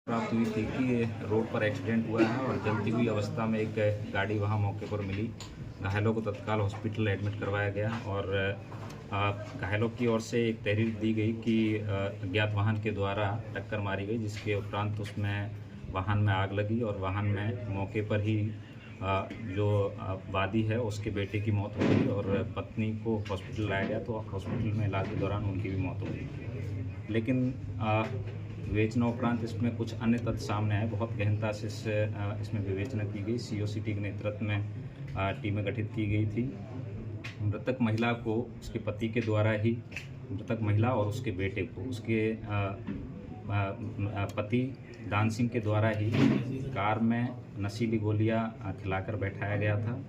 प्राप्त हुई थी कि रोड पर एक्सीडेंट हुआ है और जलती हुई अवस्था में एक गाड़ी वहां मौके पर मिली। घायलों को तत्काल हॉस्पिटल एडमिट करवाया गया और घायलों की ओर से एक तहरीर दी गई कि अज्ञात वाहन के द्वारा टक्कर मारी गई, जिसके उपरांत उसमें वाहन में आग लगी और वाहन में मौके पर ही जो वादी है उसके बेटे की मौत हो गई और पत्नी को हॉस्पिटल लाया गया, तो हॉस्पिटल में इलाज के दौरान उनकी भी मौत हो गई। लेकिन विवेचना उपरांत इसमें कुछ अन्य तथ्य सामने आए। बहुत गहनता से इसमें विवेचना की गई। सीओसीटी के नेतृत्व में टीमें गठित की गई थी। मृतक महिला को उसके पति के द्वारा ही, मृतक महिला और उसके बेटे को उसके पति दान सिंह के द्वारा ही कार में नशीली गोलियां खिलाकर बैठाया गया था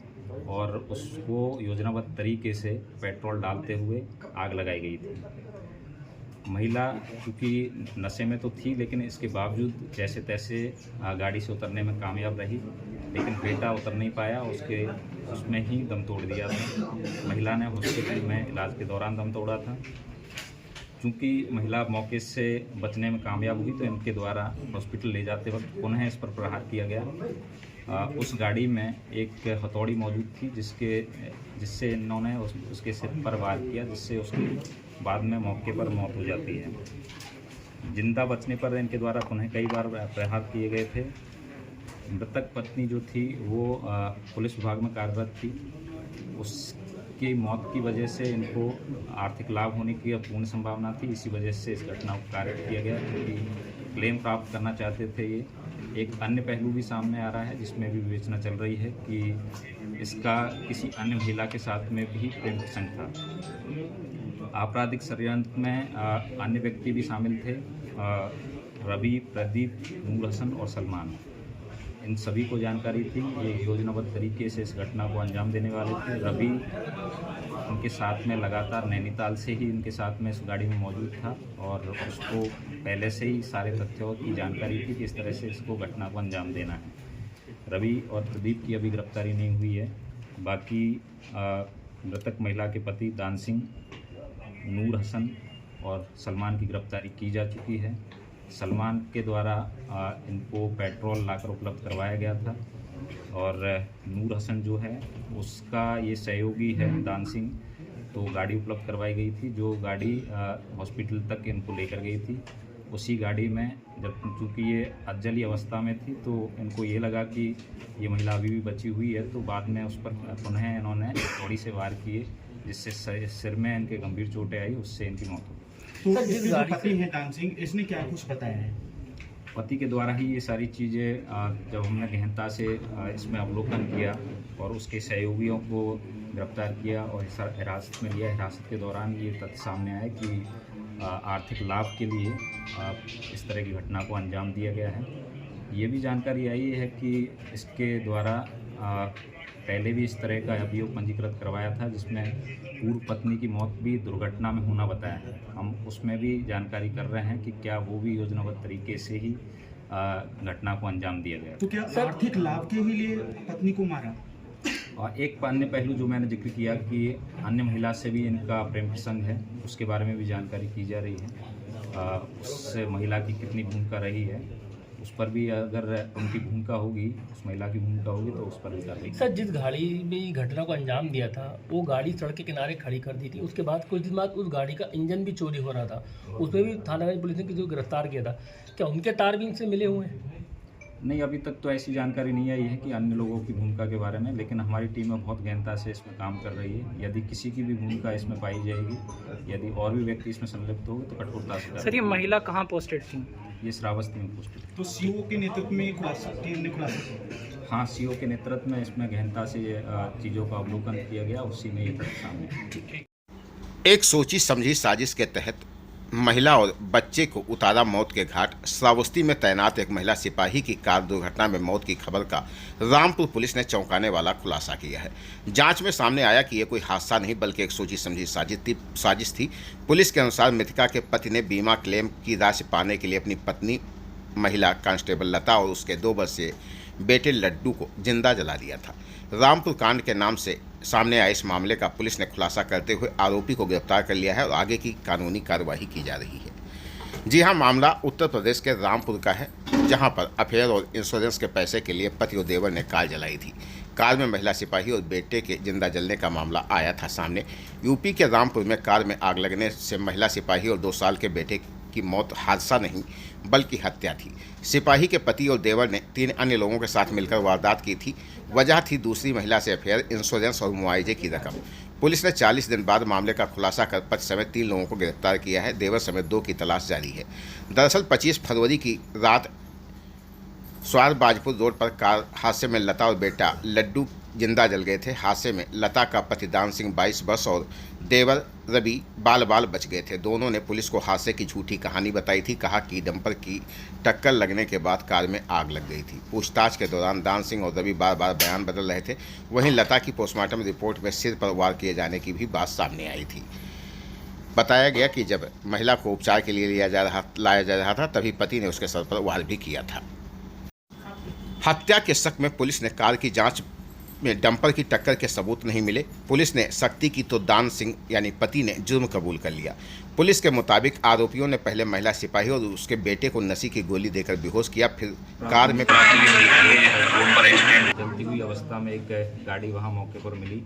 और उसको योजनाबद्ध तरीके से पेट्रोल डालते हुए आग लगाई गई थी। महिला चूँकि नशे में तो थी, लेकिन इसके बावजूद जैसे तैसे गाड़ी से उतरने में कामयाब रही, लेकिन बेटा उतर नहीं पाया, उसमें ही दम तोड़ दिया था। महिला ने हॉस्पिटल में इलाज के दौरान दम तोड़ा था। चूँकि महिला मौके से बचने में कामयाब हुई, तो इनके द्वारा हॉस्पिटल ले जाते वक्त पुनः इस पर प्रहार किया गया। उस गाड़ी में एक हथौड़ी मौजूद थी जिससे इन्होंने उसके सिर पर वार किया, जिससे उसकी बाद में मौके पर मौत हो जाती है। जिंदा बचने पर इनके द्वारा पुनः कई बार प्रहार किए गए थे। मृतक पत्नी जो थी वो पुलिस विभाग में कार्यरत थी। उसकी मौत की वजह से इनको आर्थिक लाभ होने की पूर्ण संभावना थी। इसी वजह से इस घटना को खारिज किया गया, क्योंकि क्लेम प्राप्त करना चाहते थे ये। एक अन्य पहलू भी सामने आ रहा है, जिसमें भी विवेचना चल रही है कि इसका किसी अन्य महिला के साथ में भी प्रेम प्रसंग था। आपराधिक षड्यंत्र में अन्य व्यक्ति भी शामिल थे, रवि, प्रदीप, नूर हसन और सलमान। इन सभी को जानकारी थी, ये योजनाबद्ध तरीके से इस घटना को अंजाम देने वाले थे। रवि उनके साथ में लगातार नैनीताल से ही इनके साथ में इस गाड़ी में मौजूद था और उसको पहले से ही सारे तथ्यों की जानकारी थी कि इस तरह से इसको घटना को अंजाम देना है। रवि और प्रदीप की अभी गिरफ्तारी नहीं हुई है। बाकी मृतक महिला के पति दान सिंह, नूर हसन और सलमान की गिरफ्तारी की जा चुकी है। सलमान के द्वारा इनको पेट्रोल लाकर उपलब्ध करवाया गया था और नूर हसन जो है उसका ये सहयोगी है दान सिंह, तो गाड़ी उपलब्ध करवाई गई थी। जो गाड़ी हॉस्पिटल तक इनको लेकर गई थी, उसी गाड़ी में जब चूँकि ये अधजली अवस्था में थी, तो इनको ये लगा कि ये महिला अभी भी बची हुई है, तो बाद में उस पर पुनः इन्होंने थोड़ी से वार किए, जिससे सिर में इनके गंभीर चोटें आई, उससे इनकी मौत हो गई। तो इसके जो पति है दान सिंह, इसने क्या कुछ बताया है? पति के द्वारा ही ये सारी चीज़ें जब हमने गहनता से इसमें अवलोकन किया और उसके सहयोगियों को गिरफ्तार किया और हिरासत में लिया, हिरासत के दौरान ये तथ्य सामने आया कि आर्थिक लाभ के लिए इस तरह की घटना को अंजाम दिया गया है। ये भी जानकारी आई है कि इसके द्वारा पहले भी इस तरह का अभियोग पंजीकृत करवाया था, जिसमें पूर्व पत्नी की मौत भी दुर्घटना में होना बताया है। हम उसमें भी जानकारी कर रहे हैं कि क्या वो भी योजनाबद्ध तरीके से ही घटना को अंजाम दिया गया। तो क्या आर्थिक लाभ के ही लिए पत्नी को मारा? और एक अन्य पहलू जो मैंने जिक्र किया कि अन्य महिला से भी इनका प्रेम प्रसंग है, उसके बारे में भी जानकारी की जा रही है। उस महिला की कितनी भूमिका रही है, उस पर भी अगर उनकी भूमिका होगी, उस महिला की भूमिका होगी, तो उस पर भी कार्रवाई। सर, जिस गाड़ी में घटना को अंजाम दिया था, वो गाड़ी सड़क के किनारे खड़ी कर दी थी। उसके बाद कुछ दिन बाद उस गाड़ी का इंजन भी चोरी हो रहा था, उसमें भी थानागंज पुलिस ने किसी को गिरफ्तार किया था। क्या उनके तार भी इनसे मिले हुए हैं? नहीं, अभी तक तो ऐसी जानकारी नहीं आई है कि अन्य लोगों की भूमिका के बारे में, लेकिन हमारी टीम बहुत गहनता से इसमें काम कर रही है। यदि किसी की भी भूमिका इसमें पाई जाएगी, यदि और भी व्यक्ति इसमें संलिप्त होंगे, तो कठोरता से। सर, ये महिला कहाँ पोस्टेड थी? ये श्रावस्ती में पोस्टेड। तो सीओ के नेतृत्व में टीम ने खुलासा? हाँ, सीओ के नेतृत्व में इसमें गहनता से चीज़ों का अवलोकन किया गया, उसी में ये तथ्य सामने। एक सोची समझी साजिश के तहत महिला और बच्चे को उतारा मौत के घाट। श्रावस्ती में तैनात एक महिला सिपाही की कार दुर्घटना में मौत की खबर का रामपुर पुलिस ने चौंकाने वाला खुलासा किया है। जांच में सामने आया कि यह कोई हादसा नहीं बल्कि एक सोची समझी साजिश थी। पुलिस के अनुसार मृतका के पति ने बीमा क्लेम की राशि पाने के लिए अपनी पत्नी महिला कांस्टेबल लता और उसके 2 वर्षीय बेटे लड्डू को जिंदा जला दिया था। रामपुर कांड के नाम से सामने आए इस मामले का पुलिस ने खुलासा करते हुए आरोपी को गिरफ्तार कर लिया है और आगे की कानूनी कार्रवाई की जा रही है। जी हां, मामला उत्तर प्रदेश के रामपुर का है, जहां पर अफेयर और इंश्योरेंस के पैसे के लिए पति और देवर ने कार जलाई थी। कार में महिला सिपाही और बेटे के जिंदा जलने का मामला आया था सामने। यूपी के रामपुर में कार में आग लगने से महिला सिपाही और 2 साल के बेटे की मौत हादसा नहीं बल्कि हत्या थी। सिपाही के पति और देवर ने 3 अन्य लोगों के साथ मिलकर वारदात की थी। वजह थी दूसरी महिला से अफेयर, इंश्योरेंस और मुआवजे की रकम। पुलिस ने 40 दिन बाद मामले का खुलासा कर पति समेत 3 लोगों को गिरफ्तार किया है। देवर समेत 2 की तलाश जारी है। दरअसल 25 फरवरी की रात स्वार बाजपुर रोड पर कार हादसे में लता और बेटा लड्डू जिंदा जल गए थे। हादसे में लता का पति दान सिंह 22 वर्ष और देवर रवि बाल बच गए थे। दोनों ने पुलिस को हादसे की झूठी कहानी बताई थी। कहा कि डंपर की टक्कर लगने के बाद कार में आग लग गई थी। पूछताछ के दौरान दान सिंह और रवि बार बयान बदल रहे थे। वहीं लता की पोस्टमार्टम रिपोर्ट में सिर पर वार किए जाने की भी बात सामने आई थी। बताया गया कि जब महिला को उपचार के लिए लाया जा रहा था तभी पति ने उसके सर पर वार भी किया था। हत्या के शक में पुलिस ने कार की जांच में डंपर की टक्कर के सबूत नहीं मिले। पुलिस ने सख्ती की तो दान सिंह यानी पति ने जुर्म कबूल कर लिया। पुलिस के मुताबिक आरोपियों ने पहले महिला सिपाही और उसके बेटे को नशे की गोली देकर बेहोश किया, फिर कार में जलती हुई अवस्था में एक गाड़ी वहां मौके पर मिली।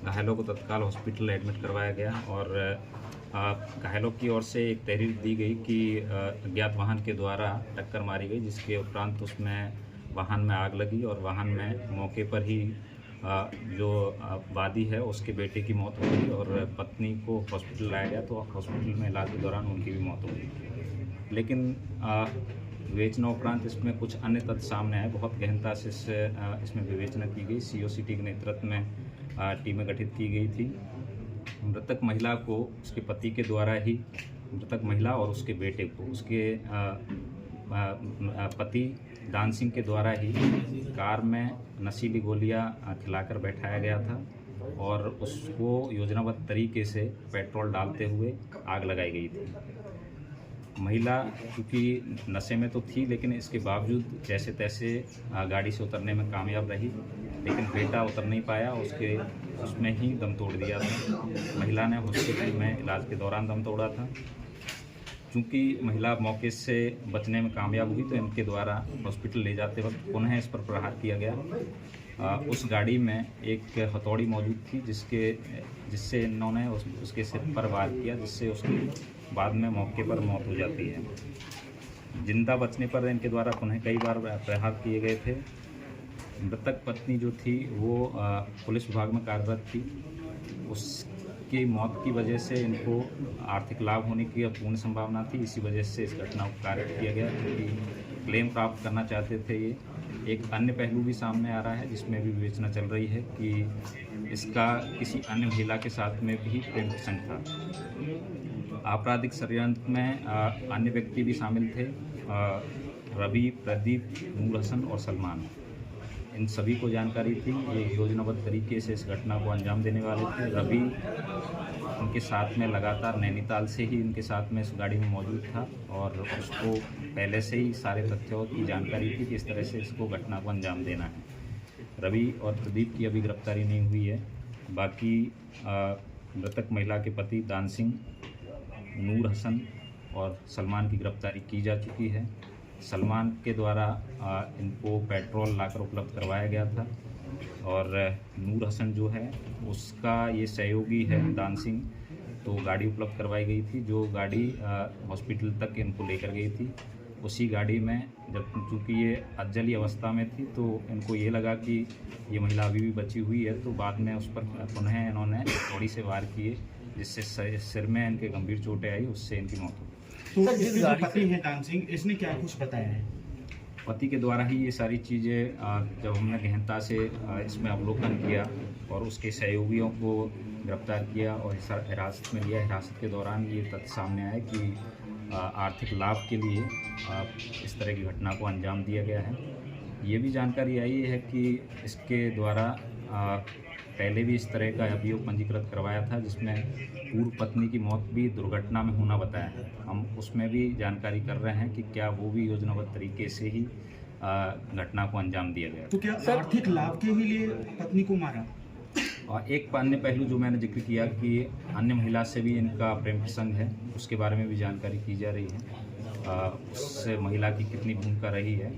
घायलों को तत्काल हॉस्पिटल एडमिट करवाया गया और घायलों की ओर से एक तहरीर दी गई कि अज्ञात वाहन के द्वारा टक्कर मारी गई, जिसके उपरांत उसमें वाहन में आग लगी और वाहन में मौके पर ही जो वादी है उसके बेटे की मौत हो गई और पत्नी को हॉस्पिटल लाया गया तो हॉस्पिटल में इलाज के दौरान उनकी भी मौत हो गई। लेकिन विवेचना उपरांत इसमें कुछ अन्य तथ्य सामने आए। बहुत गहनता से इसमें विवेचना की गई। COCT के नेतृत्व में टीमें गठित की गई थी। मृतक महिला को उसके पति के द्वारा ही, मृतक महिला और उसके बेटे को उसके पति दान सिंह के द्वारा ही कार में नशीली गोलियां खिलाकर बैठाया गया था और उसको योजनाबद्ध तरीके से पेट्रोल डालते हुए आग लगाई गई थी। महिला चूँकि नशे में तो थी लेकिन इसके बावजूद जैसे तैसे गाड़ी से उतरने में कामयाब रही, लेकिन बेटा उतर नहीं पाया, उसमें ही दम तोड़ दिया था। महिला ने हॉस्पिटल में इलाज के दौरान दम तोड़ा था। चूँकि महिला मौके से बचने में कामयाब हुई तो इनके द्वारा हॉस्पिटल ले जाते वक्त पुनः इस पर प्रहार किया गया। उस गाड़ी में एक हथौड़ी मौजूद थी जिससे इन्होंने उसके सिर पर वार किया, जिससे उसकी बाद में मौके पर मौत हो जाती है। जिंदा बचने पर इनके द्वारा पुनः कई बार प्रहार किए गए थे। मृतक पत्नी जो थी वो पुलिस विभाग में कार्यरत थी। उसकी मौत की वजह से इनको आर्थिक लाभ होने की पूर्ण संभावना थी। इसी वजह से इस घटना को कारित किया गया, क्योंकि क्लेम प्राप्त करना चाहते थे ये। एक अन्य पहलू भी सामने आ रहा है जिसमें भी विवेचना चल रही है कि इसका किसी अन्य महिला के साथ में भी प्रेम प्रसंग था। आपराधिक षड्यंत्र में अन्य व्यक्ति भी शामिल थे, रवि, प्रदीप, नूर हसन और सलमान। इन सभी को जानकारी थी। ये योजनाबद्ध तरीके से इस घटना को अंजाम देने वाले थे। रवि उनके साथ में लगातार नैनीताल से ही इनके साथ में इस गाड़ी में मौजूद था और उसको पहले से ही सारे तथ्यों की जानकारी थी कि इस तरह से इसको घटना को अंजाम देना है। रवि और प्रदीप की अभी गिरफ्तारी नहीं हुई है। बाकी मृतक महिला के पति दान सिंह, नूर हसन और सलमान की गिरफ्तारी की जा चुकी है। सलमान के द्वारा इनको पेट्रोल लाकर उपलब्ध करवाया गया था और नूर हसन जो है उसका ये सहयोगी है दान सिंह, तो गाड़ी उपलब्ध करवाई गई थी जो गाड़ी हॉस्पिटल तक इनको लेकर गई थी। उसी गाड़ी में जब चूँकि ये अज्जली अवस्था में थी तो इनको ये लगा कि ये महिला अभी भी बची हुई है, तो बाद में उस पर पुनः इन्होंने थोड़ी से वार किए जिससे सिर में इनके गंभीर चोटें आई, उससे इनकी मौत हो गई। तो इसके जो पति है दान सिंह, इसने क्या कुछ बताया है? पति के द्वारा ही ये सारी चीज़ें जब हमने गहनता से इसमें अवलोकन किया और उसके सहयोगियों को गिरफ्तार किया और हिरासत में लिया, हिरासत के दौरान ये तथ्य सामने आया कि आर्थिक लाभ के लिए इस तरह की घटना को अंजाम दिया गया है। ये भी जानकारी आई है कि इसके द्वारा पहले भी इस तरह का अभियोग पंजीकृत करवाया था जिसमें पूर्व पत्नी की मौत भी दुर्घटना में होना बताया है। हम उसमें भी जानकारी कर रहे हैं कि क्या वो भी योजनाबद्ध तरीके से ही घटना को अंजाम दिया गया। तो क्या आर्थिक लाभ के ही लिए पत्नी को मारा? और एक अन्य पहलू जो मैंने जिक्र किया कि अन्य महिला से भी इनका प्रेम प्रसंग है, उसके बारे में भी जानकारी की जा रही है। उससे महिला की कितनी भूमिका रही है,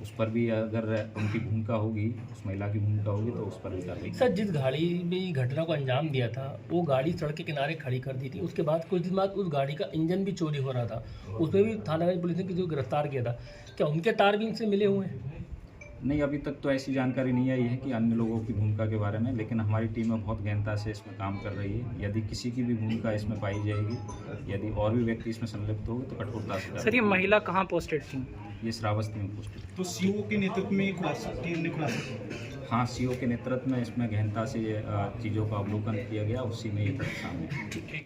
उस पर भी अगर उनकी भूमिका होगी, उस महिला की भूमिका होगी तो उस पर भी कार्रवाई। सर, जिस गाड़ी में घटना को अंजाम दिया था वो गाड़ी सड़क के किनारे खड़ी कर दी थी, उसके बाद कुछ दिन बाद उस गाड़ी का इंजन भी चोरी हो रहा था, उसमें भी थानागंज पुलिस ने किसी को गिरफ्तार किया था। क्या उनके तार भी इनसे मिले हुए हैं? नहीं, अभी तक तो ऐसी जानकारी नहीं आई है कि अन्य लोगों की भूमिका के बारे में, लेकिन हमारी टीम में बहुत गहनता से इसमें काम कर रही है। यदि किसी की भी भूमिका इसमें पाई जाएगी, यदि और भी व्यक्ति इसमें संलिप्त होंगे तो कठोरता से। सर, ये महिला कहाँ पोस्टेड थी? ये श्रावस्ती में पोस्टेड। तो सीओ के नेतृत्व में टीम ने खुलासा। हाँ, सीओ के नेतृत्व में इसमें गहनता से चीज़ों का अवलोकन किया गया, उसी में ये तथ्य सामने आए।